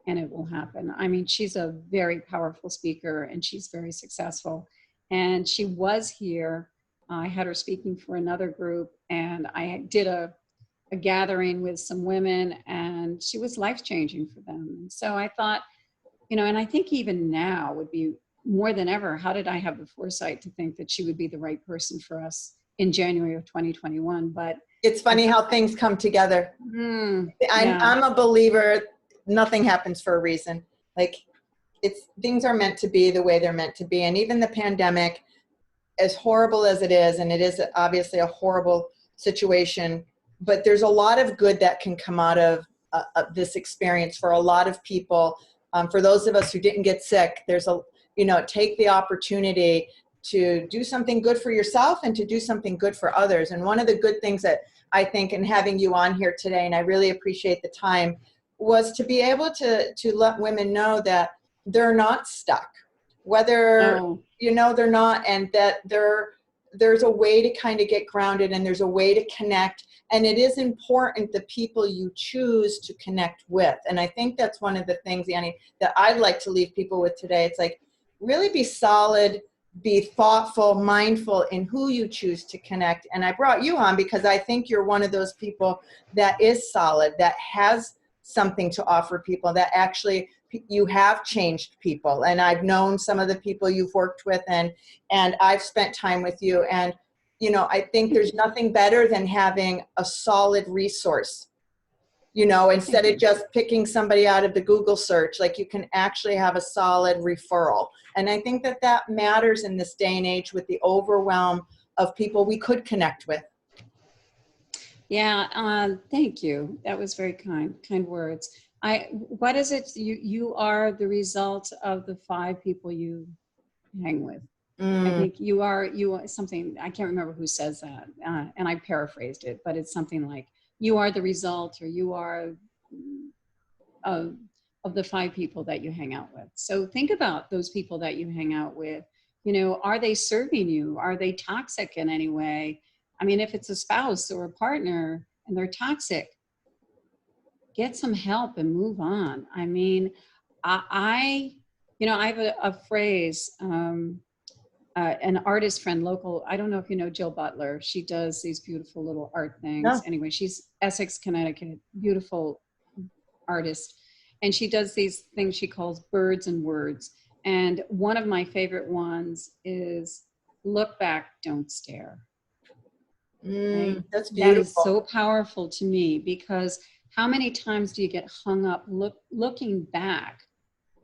and it will happen. I mean, she's a very powerful speaker, and she's very successful. And she was here. I had her speaking for another group, and I did a gathering with some women, and she was life-changing for them. And so I thought, you know, and I think even now would be more than ever, how did I have the foresight to think that she would be the right person for us in January of 2021? But it's funny how things come together. I'm a believer, nothing happens for a reason. Like, things are meant to be the way they're meant to be. And even the pandemic, as horrible as it is, and it is obviously a horrible situation, but there's a lot of good that can come out of this experience for a lot of people. For those of us who didn't get sick, take the opportunity to do something good for yourself and to do something good for others. And one of the good things that I think in having you on here today, and I really appreciate the time, was to be able to let women know that they're not stuck, whether, they're not, and that there's a way to kind of get grounded and there's a way to connect. And it is important the people you choose to connect with. And I think that's one of the things, Annie, that I'd like to leave people with today. It's like, really be solid, be thoughtful, mindful in who you choose to connect. And I brought you on because I think you're one of those people that is solid, that has something to offer people, that actually you have changed people. And I've known some of the people you've worked with, and I've spent time with you. And I think there's nothing better than having a solid resource, instead of just picking somebody out of the Google search. Like, you can actually have a solid referral. And I think that matters in this day and age with the overwhelm of people we could connect with. Yeah, thank you. That was very kind words. What is it? You are the result of the 5 people you hang with. I Mm. think you are something, I can't remember who says that, and I paraphrased it, but it's something like, you are the result, or you are of the 5 people that you hang out with. So think about those people that you hang out with. You know, are they serving you? Are they toxic in any way? I mean, if it's a spouse or a partner and they're toxic, get some help and move on. I mean, I have a phrase, an artist friend, local, I don't know if you know Jill Butler. She does these beautiful little art things. No. Anyway, she's Essex, Connecticut, beautiful artist. And she does these things she calls birds and words. And one of my favorite ones is, look back, don't stare. Right? That's That is beautiful. so powerful to me, because how many times do you get hung up looking back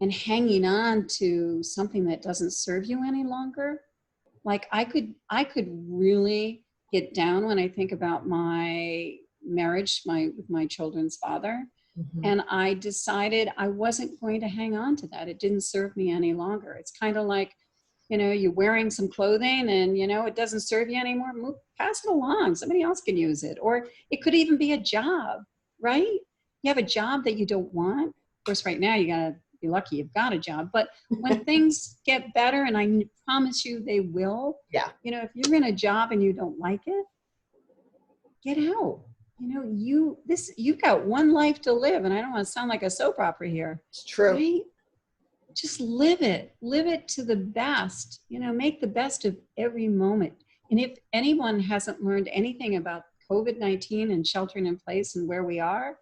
and hanging on to something that doesn't serve you any longer? Like I could really get down when I think about my marriage, with my children's father. Mhm. And I decided I wasn't going to hang on to that. It didn't serve me any longer. It's kind of like, you're wearing some clothing and, it doesn't serve you anymore. Pass it along. Somebody else can use it. Or it could even be a job, right? You have a job that you don't want. Of course, right now you got to be lucky you've got a job. But when things get better, and I promise you they will, Yeah. if you're in a job and you don't like it, get out. You've got one life to live, and I don't want to sound like a soap opera here. It's true. Right? Just live it to the best, make the best of every moment. And if anyone hasn't learned anything about COVID-19 and sheltering in place and where we are,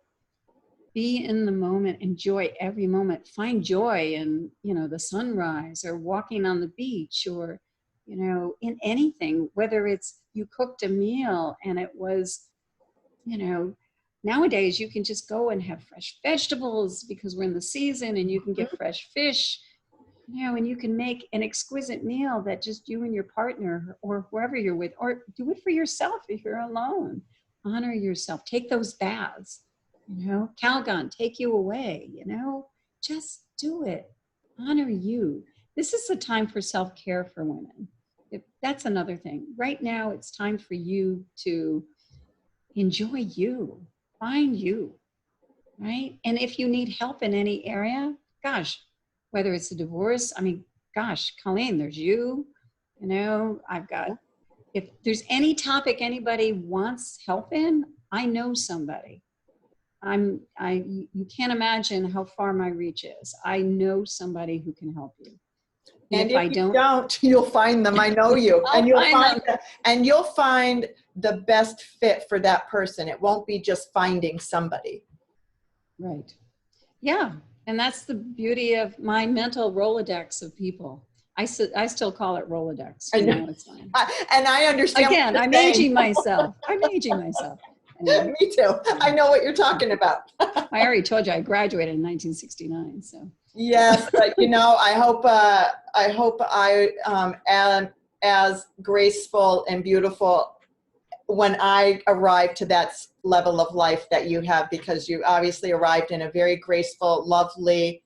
be in the moment, enjoy every moment, find joy in, the sunrise, or walking on the beach, or, in anything, whether it's you cooked a meal and it was, nowadays you can just go and have fresh vegetables because we're in the season, and you can get fresh fish, and you can make an exquisite meal that just you and your partner or whoever you're with, or do it for yourself if you're alone. Honor yourself. Take those baths, Calgon, take you away, just do it. Honor you. This is a time for self-care for women. That's another thing. Right now, it's time for you to enjoy you, find you, right? And if you need help in any area, gosh, whether it's a divorce, I mean, gosh, Colleen, there's you, I've got, if there's any topic anybody wants help in, I know somebody. You can't imagine how far my reach is. I know somebody who can help you. And if you don't, you'll find them. I know you. I'll find them. And you'll find the best fit for that person. It won't be just finding somebody. Right. Yeah. And that's the beauty of my mental Rolodex of people. I still call it Rolodex. It's fine. And I understand. Again, I'm aging myself. Anyway. Me too. I know what you're talking about. I already told you I graduated in 1969. So. Yes, but I hope I am as graceful and beautiful when I arrive to that level of life that you have, because you obviously arrived in a very graceful, lovely,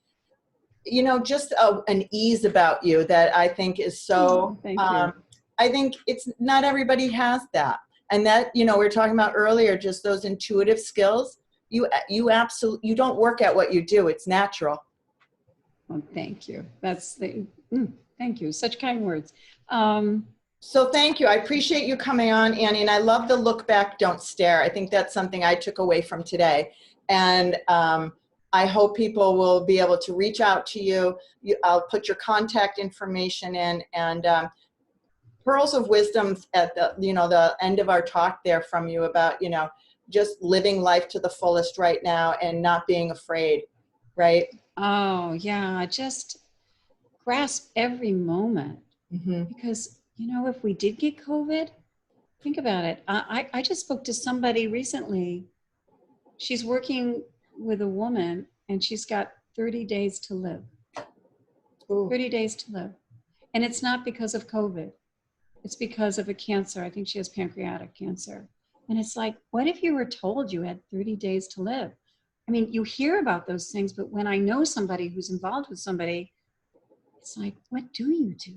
just an ease about you that I think is so, thank you. I think it's not everybody has that. And that, we were talking about earlier, just those intuitive skills, you don't work at what you do. It's natural. Well, thank you. Thank you. Such kind words. So thank you. I appreciate you coming on, Annie, and I love the look back, don't stare. I think that's something I took away from today. And I hope people will be able to reach out to you. I'll put your contact information in, and pearls of wisdom at the end of our talk there from you about, just living life to the fullest right now and not being afraid, right? Oh, yeah. Just grasp every moment. Mm-hmm. Because, if we did get COVID, think about it. I just spoke to somebody recently. She's working with a woman, and she's got 30 days to live. Ooh. 30 days to live. And it's not because of COVID. It's because of a cancer. I think she has pancreatic cancer. And it's like, what if you were told you had 30 days to live? I mean, you hear about those things, but when I know somebody who's involved with somebody, it's like, what do you do?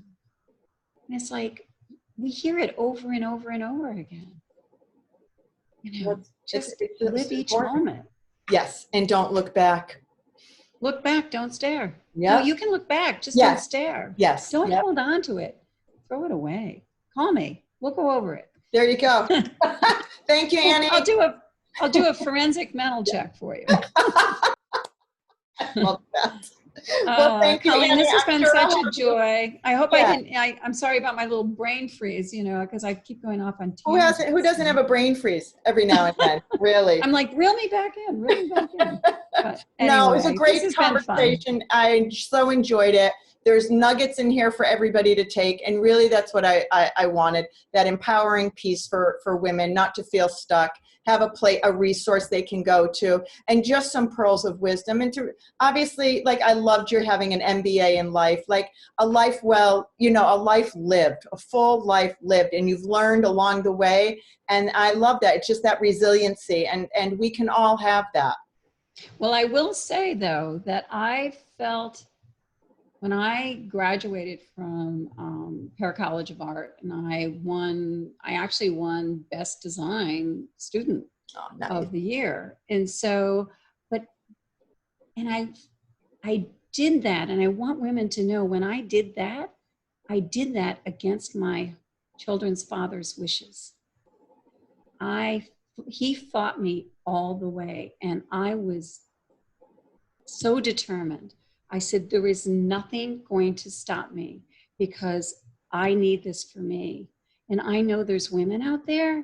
And it's like, we hear it over and over and over again. You know, just live each moment. Yes, and don't look back. Look back, don't stare. Yeah. No, you can look back, just don't stare. Yes. Don't hold on to it. Throw it away. Call me. We'll go over it. There you go. Thank you, Annie. I'll do a forensic mental check for you. Love that. Well, thank you, Colleen, Annie. this has been sure such a joy. I hope Yeah. I'm sorry about my little brain freeze, you know, because I keep going off on tangents. Who doesn't have a brain freeze every now and then, really? I'm like, reel me back in. But anyway, no, it was a great conversation. I so enjoyed it. There's nuggets in here for everybody to take, and really that's what I wanted, that empowering piece for women, not to feel stuck, have a resource they can go to, and just some pearls of wisdom. And to obviously, like, I loved your having an MBA in life, like a life a life lived, a full life lived, and you've learned along the way. And I love that. It's just that resiliency, and we can all have that. Well, I will say though, that I felt when I graduated from Pear College of Art, and I actually won Best Design Student of the Year. And so, I did that, and I want women to know, when I did that against my children's father's wishes. He fought me all the way, and I was so determined. I said, there is nothing going to stop me, because I need this for me. And I know there's women out there.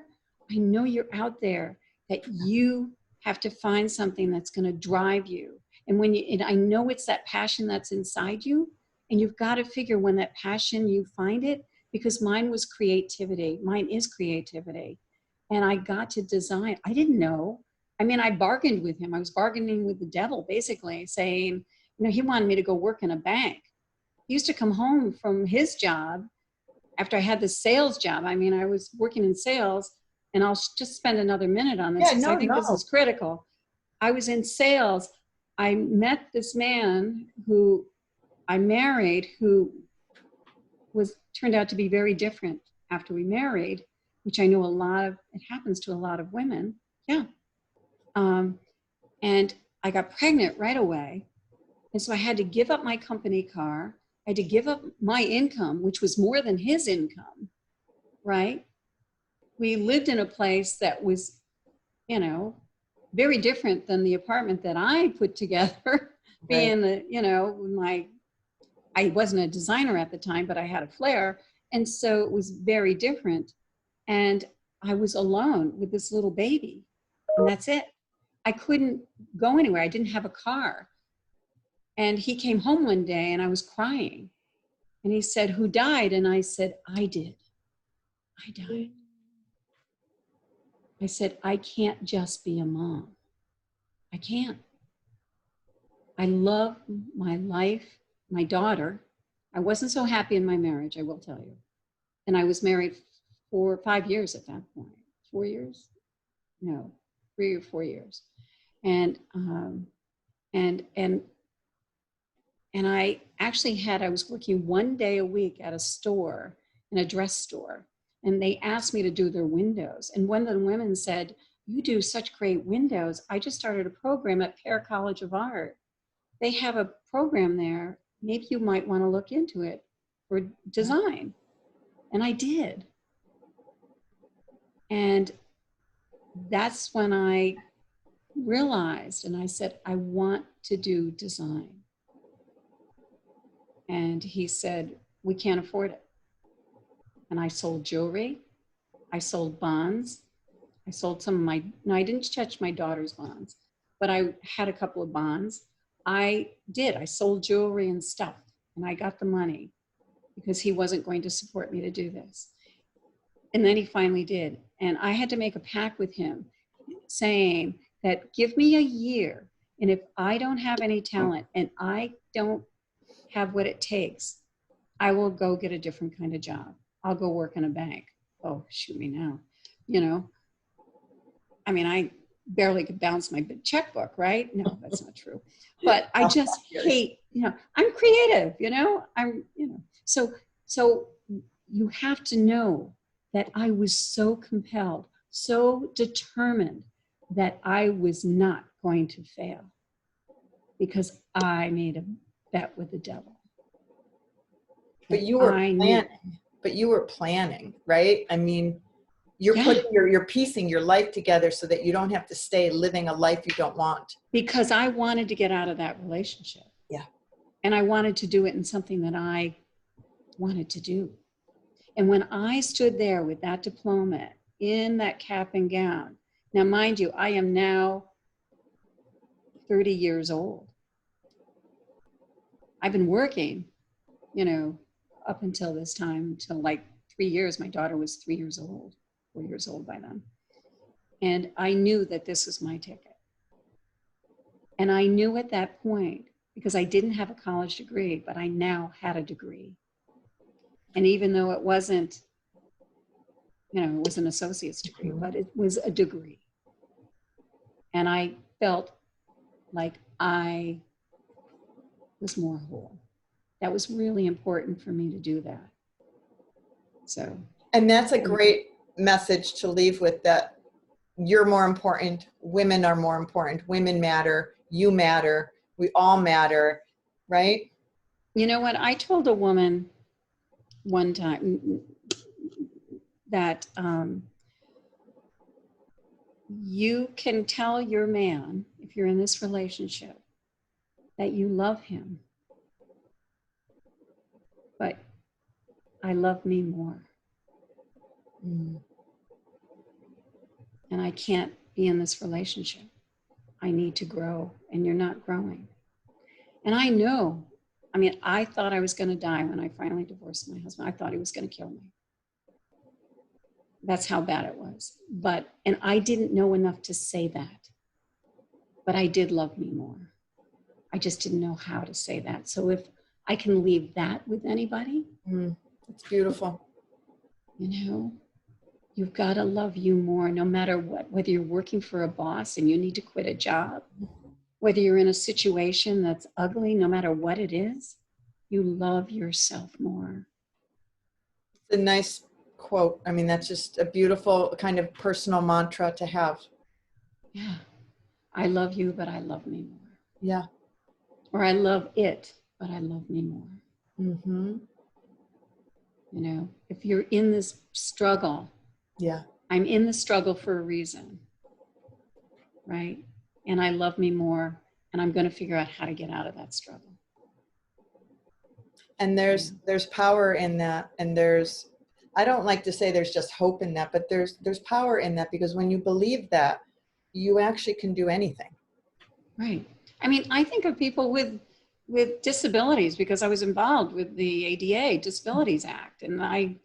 I know you're out there, that you have to find something that's going to drive you. And and I know it's that passion that's inside you, and you've got to figure when that passion, you find it, because mine was creativity. Mine is creativity. And I got to design. I didn't know. I mean, I bargained with him. I was bargaining with the devil, basically, saying, he wanted me to go work in a bank. He used to come home from his job after I had the sales job. I mean, I was working in sales, and I'll just spend another minute on this, because I think this is critical. I was in sales. I met this man who I married, who turned out to be very different after we married, which I know it happens to a lot of women. Yeah. And I got pregnant right away. And so I had to give up my company car. I had to give up my income, which was more than his income, right? We lived in a place that was, very different than the apartment that I put together. Being I wasn't a designer at the time, but I had a flair. And so it was very different. And I was alone with this little baby, and that's it. I couldn't go anywhere. I didn't have a car. And he came home one day, and I was crying. And he said, "Who died?" And I said, "I did. I died." I said, "I can't just be a mom. I can't. I love my life, my daughter. I wasn't so happy in my marriage, I will tell you. And I was married for 5 years at that point. 4 years? No, 3 or 4 years. And I actually I was working 1 day a week at a store, in a dress store, and they asked me to do their windows. And one of the women said, "You do such great windows. I just started a program at Pear College of Art. They have a program there. Maybe you might want to look into it for design." And I did. And that's when I realized, and I said, "I want to do design." And he said, "We can't afford it." And I sold jewelry. I sold bonds. I sold some of I didn't touch my daughter's bonds, but I had a couple of bonds. I sold jewelry and stuff, and I got the money, because he wasn't going to support me to do this. And then he finally did. And I had to make a pact with him, saying that, give me a year, and if I don't have any talent and I don't have what it takes, I will go get a different kind of job. I'll go work in a bank. Oh, shoot me now. I mean, barely could balance my checkbook, right? No, that's not true. But I just hate, I'm creative, so you have to know that I was so compelled, so determined that I was not going to fail because I made a bet with the devil. But you were planning. But you were planning, right? I mean, you're putting you're piecing your life together so that you don't have to stay living a life you don't want. Because I wanted to get out of that relationship. Yeah. And I wanted to do it in something that I wanted to do. And when I stood there with that diploma in that cap and gown, now mind you, I am now 30 years old. I've been working, up until this time, until like 3 years. My daughter was 3 years old, 4 years old by then. And I knew that this was my ticket. And I knew at that point, because I didn't have a college degree, but I now had a degree. And even though it wasn't, it was an associate's degree, but it was a degree. And I felt like I was more whole. That was really important for me to do that. So. And that's a great message to leave with, that you're more important. Women are more important. Women matter. You matter. We all matter. Right? You know what? I told a woman one time that you can tell your man, if you're in this relationship, that you love him. But I love me more. And I can't be in this relationship. I need to grow, and you're not growing. And I know, I thought I was going to die when I finally divorced my husband. I thought he was going to kill me. That's how bad it was. And I didn't know enough to say that. But I did love me more. I just didn't know how to say that. So if I can leave that with anybody. It's beautiful. You've got to love you more, no matter what, whether you're working for a boss and you need to quit a job, whether you're in a situation that's ugly, no matter what it is, you love yourself more. It's a nice quote. That's just a beautiful kind of personal mantra to have. Yeah. I love you, but I love me more. Yeah. Or I love it, but I love me more. If you're in this struggle, I'm in the struggle for a reason, right? And I love me more, and I'm going to figure out how to get out of that struggle. And there's power in that, and I don't like to say there's just hope in that, but there's power in that, because when you believe that, you actually can do anything. Right. I think of people with disabilities, because I was involved with the ADA Disabilities Act, and I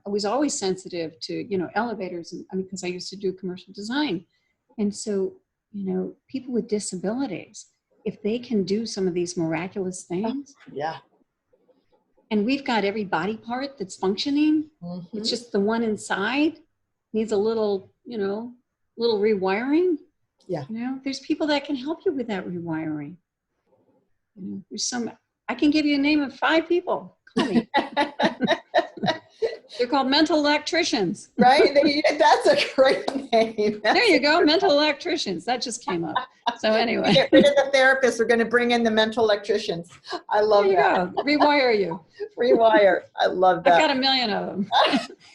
was always sensitive to, elevators, and because I used to do commercial design. And so, people with disabilities, if they can do some of these miraculous things. Yeah. And we've got every body part that's functioning. It's just the one inside needs a little, little rewiring. Yeah. There's people that can help you with that rewiring. I can give you a name of 5 people. Call me. They're called mental electricians. Right? That's a great name. There you go, mental electricians. That just came up. So anyway. Get rid of the therapists. We're going to bring in the mental electricians. I love that. There you go. Rewire you. Rewire. I love that. I've got 1 million of them.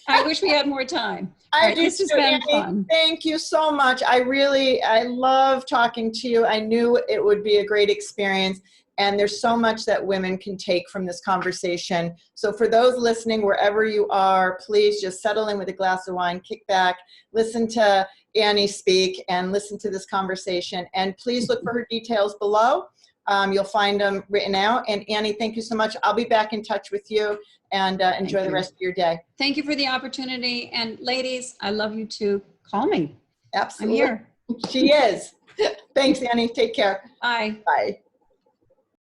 I wish we had more time. This has been fun. Thank you so much. I love talking to you. I knew it would be a great experience. And there's so much that women can take from this conversation. So for those listening, wherever you are, please just settle in with a glass of wine, kick back, listen to Annie speak, and listen to this conversation. And please look for her details below. You'll find them written out. And Annie, thank you so much. I'll be back in touch with you, and enjoy the rest of your day. Thank you for the opportunity. And ladies, I love you too. Call me. Absolutely. I'm here. She is. Thanks, Annie. Take care. Bye. Bye.